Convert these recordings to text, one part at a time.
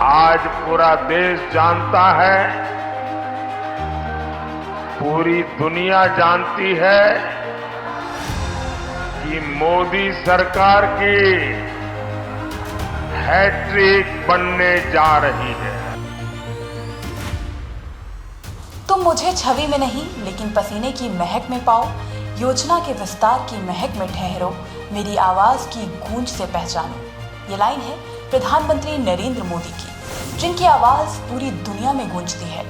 आज पूरा देश जानता है, पूरी दुनिया जानती है कि मोदी सरकार की हैट्रिक बनने जा रही है। तुम मुझे छवि में नहीं लेकिन पसीने की महक में पाओ, योजना के विस्तार की महक में ठहरो, मेरी आवाज की गूंज से पहचानो। ये लाइन है प्रधानमंत्री नरेंद्र मोदी की, जिनकी आवाज पूरी दुनिया में गूंजती है।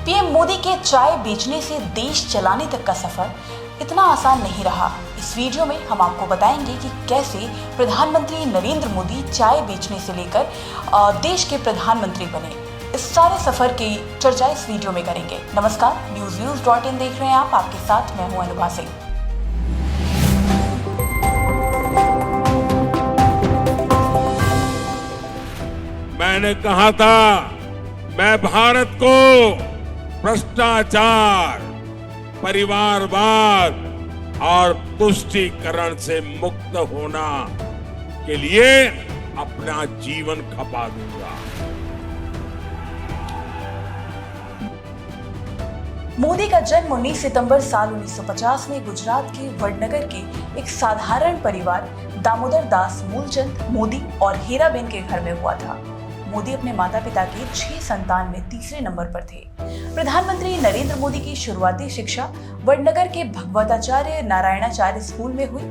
पीएम मोदी के चाय बेचने से देश चलाने तक का सफर इतना आसान नहीं रहा। इस वीडियो में हम आपको बताएंगे कि कैसे प्रधानमंत्री नरेंद्र मोदी चाय बेचने से लेकर देश के प्रधानमंत्री बने। इस सारे सफर की चर्चा इस वीडियो में करेंगे। नमस्कार, newsviews.in देख रहे हैं आप, आपके साथ मैं हूं अनुभा सिंह। मैंने कहा था मैं भारत को भ्रष्टाचार, परिवारवाद और तुष्टीकरण से मुक्त होना के लिए अपना जीवन खपा दूंगा। मोदी का जन्म 19 सितंबर साल 1950 में गुजरात के वडनगर के एक साधारण परिवार दामोदर दास मूलचंद मोदी और हीराबेन के घर में हुआ था। मोदी अपने माता पिता के 6 संतान में तीसरे नंबर पर थे। प्रधानमंत्री नरेंद्र मोदी की शुरुआती शिक्षा वडनगर के भगवताचार्य नारायणाचार्य स्कूल में हुई।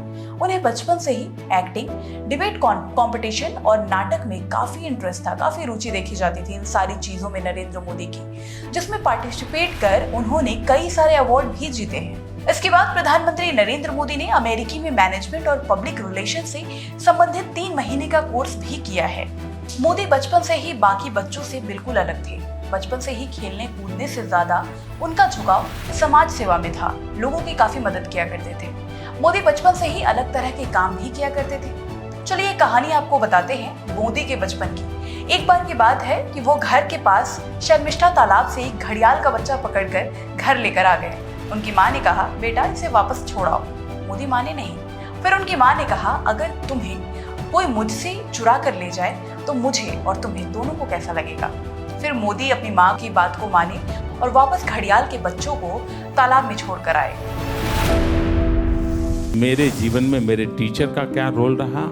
उन्हें बचपन से ही एक्टिंग, डिबेट कंपटीशन और नाटक में काफी इंटरेस्ट था, काफी रुचि देखी जाती थी इन सारी चीजों में नरेंद्र मोदी की, जिसमें पार्टिसिपेट कर उन्होंने कई सारे अवार्ड भी जीते हैं। इसके बाद प्रधानमंत्री नरेंद्र मोदी ने अमेरिकी में मैनेजमेंट और पब्लिक रिलेशन से संबंधित 3 महीने का कोर्स भी किया है। मोदी बचपन से ही बाकी बच्चों से बिल्कुल अलग थे। बचपन से ही खेलने कूदने से ज्यादा उनका झुकाव समाज सेवा में था। लोगों की काफी मदद किया करते थे। मोदी बचपन से ही अलग तरह के काम भी किया करते थे। चलिए कहानी आपको बताते हैं मोदी के बचपन की। एक बार की बात है कि वो घर के पास शर्मिष्ठा तालाब से एक घड़ियाल का बच्चा पकड़कर घर लेकर आ गए। उनकी माँ ने कहा, बेटा इसे वापस छोड़ाओ। मोदी माने नहीं। फिर उनकी माँ ने कहा, अगर तुम्हें कोई मुझसे चुरा कर ले जाए तो मुझे और तुम्हें दोनों को कैसा लगेगा। फिर मोदी अपनी माँ की बात को माने और वापस घड़ियाल के बच्चों को तालाब में छोड़कर आए। मेरे जीवन में मेरे टीचर का क्या रोल रहा,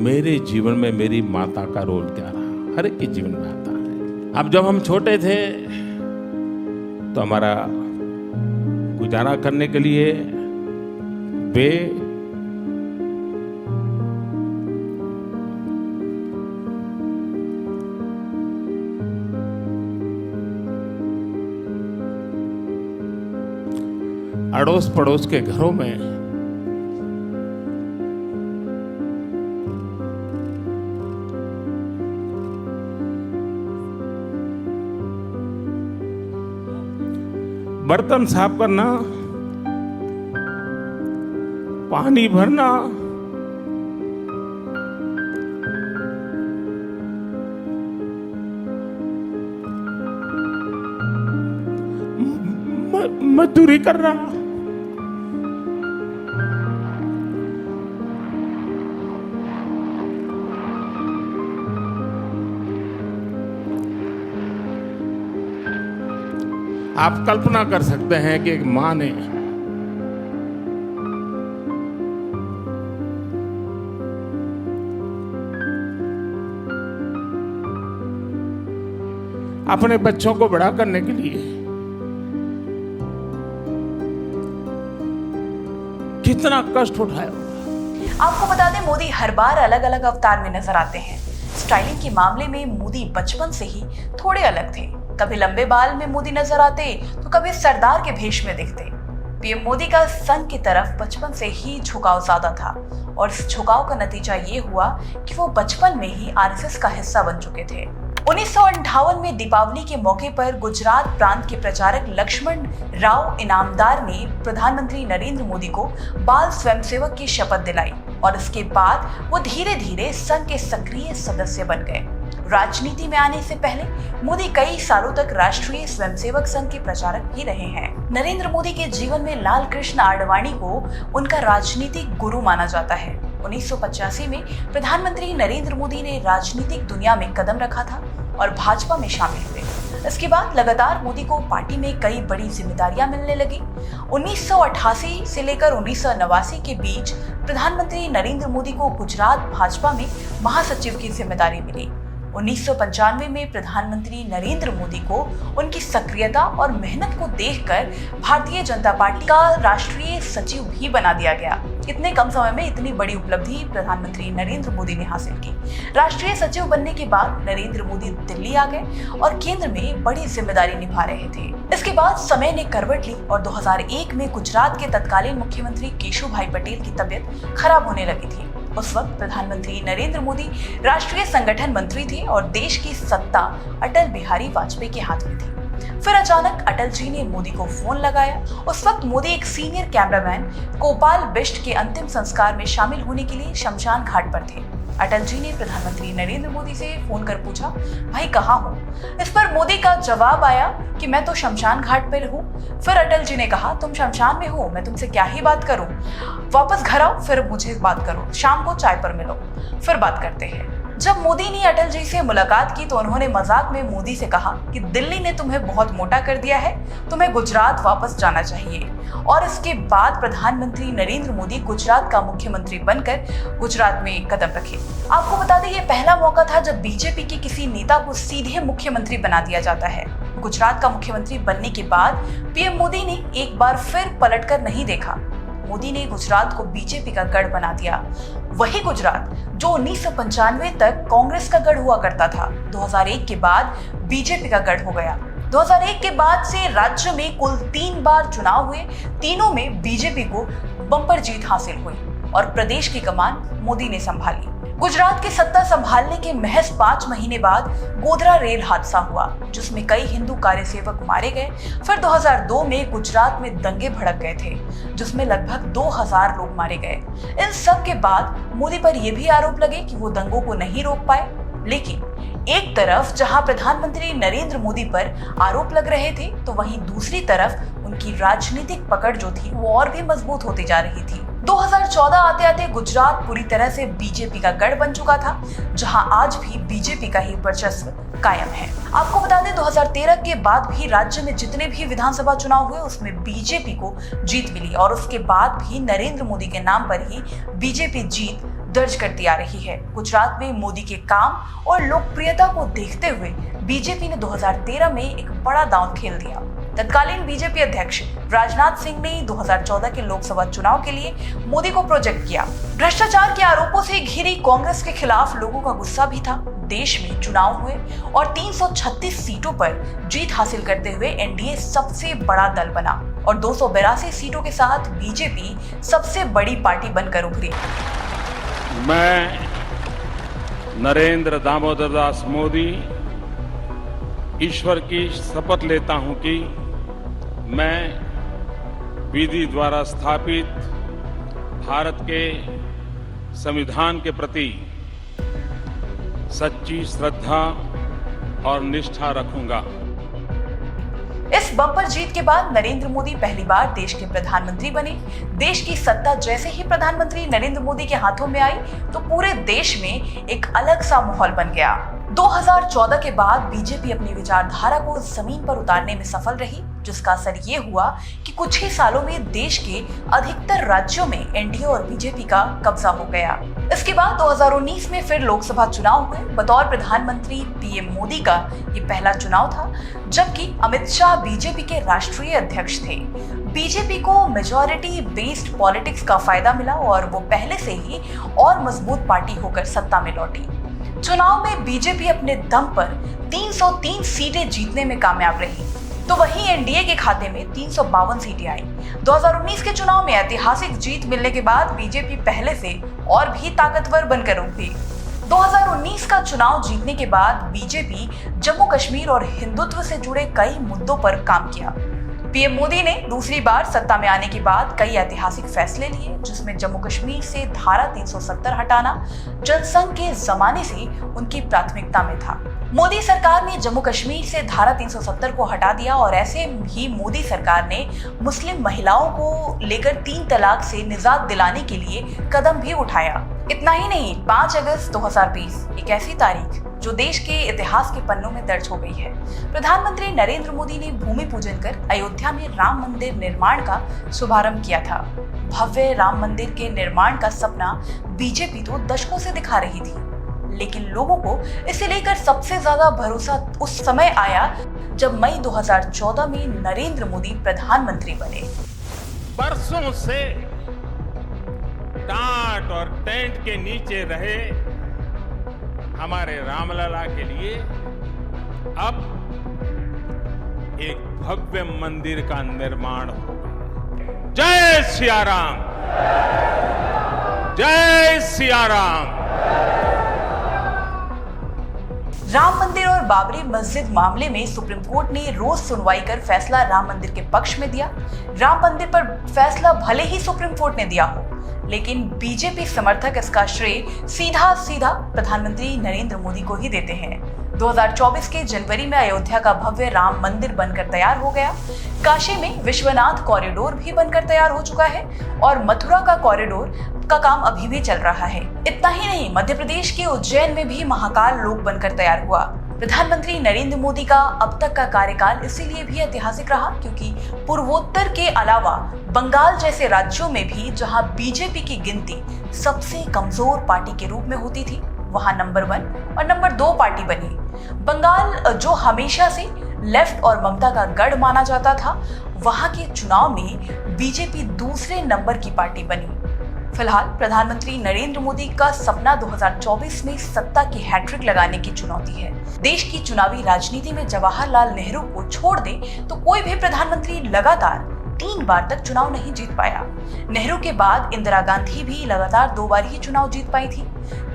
मेरे जीवन में मेरी माता का रोल क्या रहा, हर एक के जीवन में आता है। अब जब हम छोटे थे तो हमारा गुजारा करने के लिए वे अड़ोस पड़ोस के घरों में बर्तन साफ करना, पानी भरना, मजदूरी करना, आप कल्पना कर सकते हैं कि एक मां ने अपने बच्चों को बड़ा करने के लिए कितना कष्ट उठाया। आपको बता दें, मोदी हर बार अलग अलग अवतार में नजर आते हैं। स्टाइलिंग के मामले में मोदी बचपन से ही थोड़े अलग थे। कभी लंबे बाल में मोदी नजर आते तो कभी सरदार के भेष में दिखते। पीएम मोदी का संघ की तरफ बचपन से ही झुकाव ज्यादा था और इस झुकाव का नतीजा ये हुआ कि वो बचपन में ही आरएसएस का हिस्सा बन चुके थे। 1958 में दीपावली के मौके पर गुजरात प्रांत के प्रचारक लक्ष्मण राव इनामदार ने प्रधानमंत्री नरेंद्र मोदी को बाल स्वयंसेवक की शपथ दिलाई और इसके बाद वो धीरे धीरे संघ के सक्रिय सदस्य बन गए। राजनीति में आने से पहले मोदी कई सालों तक राष्ट्रीय स्वयंसेवक संघ के प्रचारक भी रहे हैं। नरेंद्र मोदी के जीवन में लाल कृष्ण आडवाणी को उनका राजनीतिक गुरु माना जाता है। 1985 में प्रधानमंत्री नरेंद्र मोदी ने राजनीतिक दुनिया में कदम रखा था और भाजपा में शामिल हुए। इसके बाद लगातार मोदी को पार्टी में कई बड़ी जिम्मेदारियां मिलने लगी। 1988 से लेकर 1989 के बीच प्रधानमंत्री नरेंद्र मोदी को गुजरात भाजपा में महासचिव की जिम्मेदारी मिली। 1995 में प्रधानमंत्री नरेंद्र मोदी को उनकी सक्रियता और मेहनत को देखकर भारतीय जनता पार्टी का राष्ट्रीय सचिव भी बना दिया गया। इतने कम समय में इतनी बड़ी उपलब्धि प्रधानमंत्री नरेंद्र मोदी ने हासिल की। राष्ट्रीय सचिव बनने के बाद नरेंद्र मोदी दिल्ली आ गए और केंद्र में बड़ी जिम्मेदारी निभा रहे थे। इसके बाद समय ने करवट ली और 2001 में गुजरात के तत्कालीन मुख्यमंत्री केशुभाई पटेल की तबीयत खराब होने लगी थी। उस वक्त प्रधानमंत्री नरेंद्र मोदी राष्ट्रीय संगठन मंत्री थे और देश की सत्ता अटल बिहारी वाजपेयी के हाथ में थी। फिर अचानक अटल जी ने मोदी को फोन लगाया। उस वक्त मोदी एक सीनियर कैमरामैन गोपाल बिष्ट के अंतिम संस्कार में शामिल होने के लिए शमशान घाट पर थे। अटल जी ने प्रधानमंत्री नरेंद्र मोदी से फोन कर पूछा, भाई कहाँ हो? इस पर मोदी का जवाब आया कि मैं तो शमशान घाट पर हूँ। फिर अटल जी ने कहा, तुम शमशान में हो, मैं तुमसे क्या ही बात करूँ, वापस घर आओ, फिर मुझे बात करो, शाम को चाय पर मिलो, फिर बात करते हैं। जब मोदी ने अटल जी से मुलाकात की तो उन्होंने मजाक में मोदी से कहा कि दिल्ली ने तुम्हें बहुत मोटा कर दिया है, तुम्हें गुजरात वापस जाना चाहिए। और इसके बाद प्रधानमंत्री नरेंद्र मोदी गुजरात का मुख्यमंत्री बनकर गुजरात में कदम रखे। आपको बता दें, ये पहला मौका था जब बीजेपी के किसी नेता को सीधे मुख्यमंत्री बना दिया जाता है। गुजरात का मुख्यमंत्री बनने के बाद पीएम मोदी ने एक बार फिर पलटकर नहीं देखा। मोदी ने गुजरात को बीजेपी का गढ़ बना दिया। वही गुजरात जो 1995 तक कांग्रेस का गढ़ हुआ करता था, 2001 के बाद बीजेपी का गढ़ हो गया। 2001 के बाद से राज्य में कुल 3 बार चुनाव हुए, तीनों में बीजेपी को बम्पर जीत हासिल हुई और प्रदेश की कमान मोदी ने संभाली। गुजरात की सत्ता संभालने के महज 5 महीने बाद गोधरा रेल हादसा हुआ, जिसमें कई हिंदू कार्यसेवक मारे गए। फिर 2002 में गुजरात में दंगे भड़क गए थे, जिसमें लगभग 2000 लोग मारे गए। इन सब के बाद मोदी पर यह भी आरोप लगे कि वो दंगों को नहीं रोक पाए। लेकिन एक तरफ जहां प्रधानमंत्री नरेंद्र मोदी पर आरोप लग रहे थे, तो वहीं दूसरी तरफ उनकी राजनीतिक पकड़ जो थी वो और भी मजबूत होती जा रही थी। 2014 आते आते गुजरात पूरी तरह से बीजेपी का गढ़ बन चुका था, जहां आज भी बीजेपी का ही वर्चस्व कायम है। आपको बता दें, 2013 के बाद भी राज्य में जितने भी विधानसभा चुनाव हुए उसमें बीजेपी को जीत मिली और उसके बाद भी नरेंद्र मोदी के नाम पर ही बीजेपी जीत दर्ज करती आ रही है। गुजरात में मोदी के काम और लोकप्रियता को देखते हुए बीजेपी ने 2013 में एक बड़ा दांव खेल दिया। तत्कालीन बीजेपी अध्यक्ष राजनाथ सिंह ने 2014 के लोकसभा चुनाव के लिए मोदी को प्रोजेक्ट किया। भ्रष्टाचार के आरोपों से घिरी कांग्रेस के खिलाफ लोगों का गुस्सा भी था। देश में चुनाव हुए और 336 सीटों पर जीत हासिल करते हुए एनडीए सबसे बड़ा दल बना और 282 सीटों के साथ बीजेपी सबसे बड़ी पार्टी बनकर उभरी। मैं नरेंद्र दामोदर दास मोदी ईश्वर की शपथ लेता हूं कि मैं विधि द्वारा स्थापित भारत के संविधान के प्रति सच्ची श्रद्धा और निष्ठा रखूंगा। इस बम्पर जीत के बाद नरेंद्र मोदी पहली बार देश के प्रधानमंत्री बने। देश की सत्ता जैसे ही प्रधानमंत्री नरेंद्र मोदी के हाथों में आई तो पूरे देश में एक अलग सा माहौल बन गया। 2014 के बाद बीजेपी अपनी विचारधारा को जमीन पर उतारने में सफल रही, जिसका असर ये हुआ कि कुछ ही सालों में देश के अधिकतर राज्यों में एनडीए और बीजेपी का कब्जा हो गया। इसके बाद 2019 में फिर लोकसभा चुनाव हुए। बतौर प्रधानमंत्री पीएम मोदी का ये पहला चुनाव था, जबकि अमित शाह बीजेपी के राष्ट्रीय अध्यक्ष थे। बीजेपी को मेजॉरिटी बेस्ड पॉलिटिक्स का फायदा मिला और वो पहले से ही और मजबूत पार्टी होकर सत्ता में लौटी। चुनाव में बीजेपी अपने दम पर 303 सीटें जीतने में कामयाब रही, तो वहीं एनडीए के खाते में 352 सीटें आई। 2019 के चुनाव में ऐतिहासिक जीत मिलने के बाद बीजेपी पहले से और भी ताकतवर बनकर उभरी। 2019 का चुनाव जीतने के बाद बीजेपी जम्मू कश्मीर और हिंदुत्व से जुड़े कई मुद्दों पर काम किया। पीएम मोदी ने दूसरी बार सत्ता में आने के बाद कई ऐतिहासिक फैसले लिए, जिसमें जम्मू कश्मीर से धारा 370 हटाना जनसंघ के जमाने से उनकी प्राथमिकता में था। मोदी सरकार ने जम्मू कश्मीर से धारा 370 को हटा दिया और ऐसे ही मोदी सरकार ने मुस्लिम महिलाओं को लेकर 3 तलाक से निजात दिलाने के लिए कदम भी उठाया। इतना ही नहीं, 5 अगस्त 2020 एक ऐसी तारीख जो देश के इतिहास के पन्नों में दर्ज हो गई है। प्रधानमंत्री नरेंद्र मोदी ने भूमि पूजन कर अयोध्या में राम मंदिर निर्माण का शुभारंभ किया था। भव्य राम मंदिर के निर्माण का सपना बीजेपी तो दशकों से दिखा रही थी, लेकिन लोगों को इसे लेकर सबसे ज्यादा भरोसा उस समय आया जब मई 2014 में नरेंद्र मोदी प्रधानमंत्री बने। बरसों से टाट और टेंट के नीचे रहे हमारे रामलला के लिए अब एक भव्य मंदिर का निर्माण होगा। जय सिया राम, जय सिया राम। राम मंदिर और बाबरी मस्जिद मामले में सुप्रीम कोर्ट ने रोज सुनवाई कर फैसला राम मंदिर के पक्ष में दिया। राम मंदिर पर फैसला भले ही सुप्रीम कोर्ट ने दिया हो, लेकिन बीजेपी समर्थक इसका श्रेय सीधा सीधा प्रधानमंत्री नरेंद्र मोदी को ही देते हैं। 2024 के जनवरी में अयोध्या का भव्य राम मंदिर बनकर तैयार हो गया। काशी में विश्वनाथ कॉरिडोर भी बनकर तैयार हो चुका है और मथुरा का कॉरिडोर का काम अभी भी चल रहा है। इतना ही नहीं, मध्य प्रदेश के उज्जैन में भी महाकाल लोक बनकर तैयार हुआ। प्रधानमंत्री नरेंद्र मोदी का अब तक का कार्यकाल इसीलिए भी ऐतिहासिक रहा क्योंकि पूर्वोत्तर के अलावा बंगाल जैसे राज्यों में भी जहां बीजेपी की गिनती सबसे कमजोर पार्टी के रूप में होती थी, वहां नंबर 1 और नंबर 2 पार्टी बनी। बंगाल जो हमेशा से लेफ्ट और ममता का गढ़ माना जाता था, वहां के चुनाव में बीजेपी दूसरे नंबर की पार्टी बनी। फिलहाल प्रधानमंत्री नरेंद्र मोदी का सपना 2024 में सत्ता की हैट्रिक लगाने की चुनौती है। देश की चुनावी राजनीति में जवाहरलाल नेहरू को छोड़ दे तो कोई भी प्रधानमंत्री लगातार 3 बार तक चुनाव नहीं जीत पाया। नेहरू के बाद इंदिरा गांधी भी लगातार 2 बार ही चुनाव जीत पाई थी।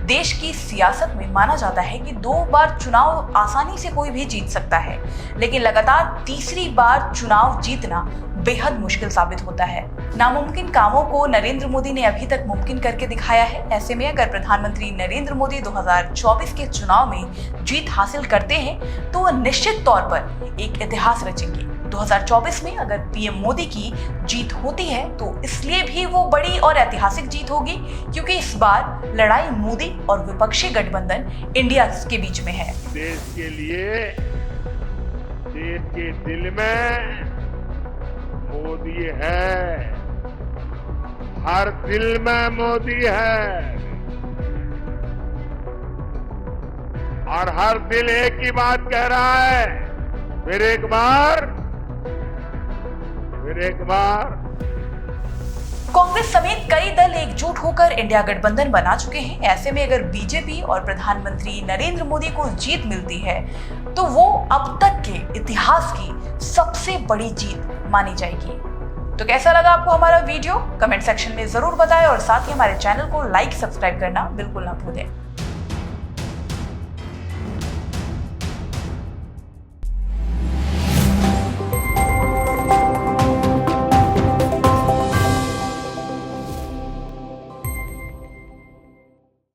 देश की सियासत में माना जाता है कि 2 बार चुनाव आसानी से कोई भी जीत सकता है, लेकिन लगातार तीसरी बार चुनाव जीतना बेहद मुश्किल साबित होता है। नामुमकिन कामों को नरेंद्र मोदी ने अभी तक मुमकिन करके दिखाया है। ऐसे में अगर प्रधानमंत्री नरेंद्र मोदी 2024 के चुनाव में जीत हासिल करते हैं तो निश्चित तौर पर एक इतिहास रचेंगे। 2024 में अगर पीएम मोदी की जीत होती है तो इसलिए भी वो बड़ी और ऐतिहासिक जीत होगी क्योंकि इस बार लड़ाई मोदी और विपक्षी गठबंधन इंडिया के बीच में है। देश के लिए, देश के दिल में मोदी है, हर दिल में मोदी है और हर दिल एक ही बात कह रहा है, फिर एक बार। कांग्रेस समेत कई दल एकजुट होकर इंडिया गठबंधन बना चुके हैं। ऐसे में अगर बीजेपी और प्रधानमंत्री नरेंद्र मोदी को जीत मिलती है तो वो अब तक के इतिहास की सबसे बड़ी जीत मानी जाएगी। तो कैसा लगा आपको हमारा वीडियो? कमेंट सेक्शन में जरूर बताएं और साथ ही हमारे चैनल को लाइक सब्सक्राइब करना बिल्कुल ना भूलें।